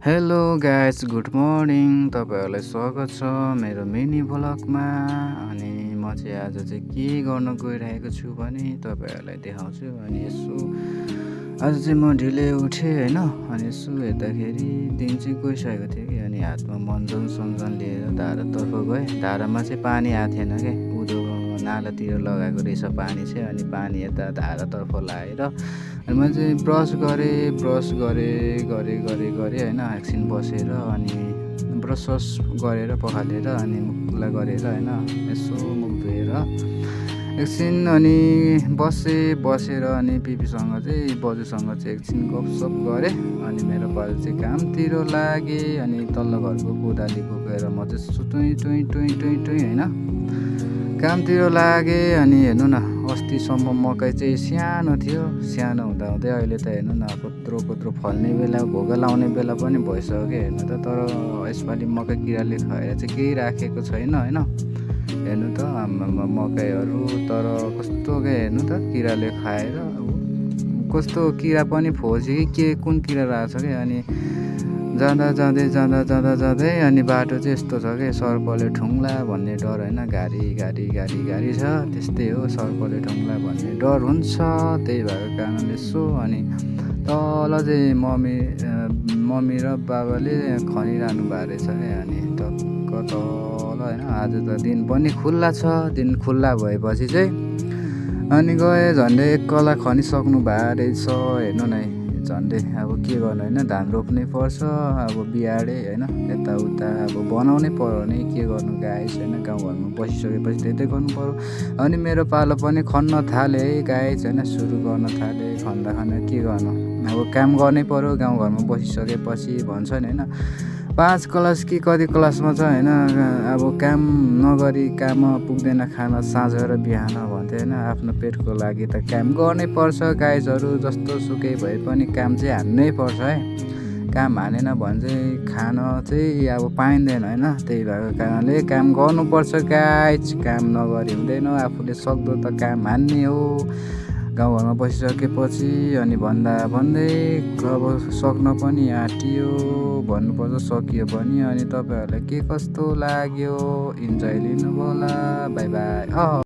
Hello guys, good morning. तपाईँहरूलाई स्वागत छ मेरो मिनी भ्लगमा। अनि म चाहिँ आज चाहिँ के गर्न गइरहेको छु भने तपाईँहरूलाई देखाउँछु। अनि यसो आज चाहिँ म ढिलै उठेँ होइन। अनि यसो हेर्दाखेरि दिन चाहिँ गइसकेको थियो कि, अनि हातमा मन्जन सन्जन लिएर धारातर्फ गएँ। धारामा चाहिँ पानी आएको थिएन क्या, उँधो नालातिर लगाएको रहेछ पानी चाहिँ। अनि पानी यता धारातर्फ लाएर अनि म चाहिँ ब्रस गरेँ होइन। एकछिन बसेर अनि ब्रस गरेर पखालेर अनि मुखलाई गरेर होइन, यसो मुख धोएर एकछिन अनि बसेर अनि पिपीसँग चाहिँ बजूसँग चाहिँ एकछिन गफसफ गरेँ। अनि मेरो पालो चाहिँ कामतिर लागेँ। अनि तल्लो घरको कोदाली बोकेर म चाहिँ टुई होइन कामतिर लागेँ। अनि हेर्नु न, अस्तिसम्म मकै चाहिँ सानो थियो, सानो हुँदाहुँदै अहिले त हेर्नु न कत्रो फल्ने बेला, भोगा लाउने बेला पनि भइसक्यो हेर्नु त। तर यसपालि मकै किराले खाएर चाहिँ केही राखेको छैन होइन। हेर्नु त मकैहरू तर कस्तो क्या, हेर्नु त किराले खाएर कस्तो किरा पनि फोसी कि के कुन किरा रहेछ क्या। अनि जाँदै अनि बाटो चाहिँ यस्तो छ कि सर्पले ठुङ्ला भन्ने डर होइन। गाडी छ, त्यस्तै हो, सर्पले ठुङ्ला भन्ने डर हुन्छ। त्यही भएको कारणले यसो अनि तल चाहिँ मम्मी र बाबाले खनिरहनु भएको रहेछ क्या। अनि टक्क तल होइन। आज त दिन पनि खुल्ला छ। दिन खुल्ला भएपछि चाहिँ अनि गए झन्डै 1 कला खनिसक्नु भएको रहेछ। हेर्नु न, झन्डै अब के गर्नु होइन, धान रोप्नै पर्छ, अब बिहाडे होइन, यताउता अब बनाउनै पर्यो भने के गर्नु गाइस होइन। गाउँघरमा बसिसकेपछि त्यतै गर्नु पर्यो। अनि मेरो पालो पनि खन्न थाले है गाइस होइन, सुरु गर्न थाले। खन्दा के गर्नु, अब काम गर्नै पर्यो गाउँघरमा बसिसकेपछि भन्छ नि होइन। 5 क्लास कि कति क्लासमा छ होइन, अब काम नगरी काम पुग्दैन खाना साँझ र बिहान भन्थ्यो होइन। आफ्नो पेटको लागि त काम गर्नै पर्छ गाइजहरू। जस्तो सुकै भए पनि काम चाहिँ हान्नै पर्छ है। काम हानेन भने चाहिँ खान चाहिँ अब पाइँदैन होइन। त्यही भएको कारणले काम गर्नुपर्छ गाइज। काम नगरी हुँदैन, आफूले सक्दो त काम हान्ने हो गाउँघरमा बसिसकेपछि। अनि भन्दै अब सक्न पनि आँटियो, भन्नुपर्छ सकियो पनि। अनि तपाईँहरूलाई के कस्तो लाग्यो इन्जोय लिनु होला। By by.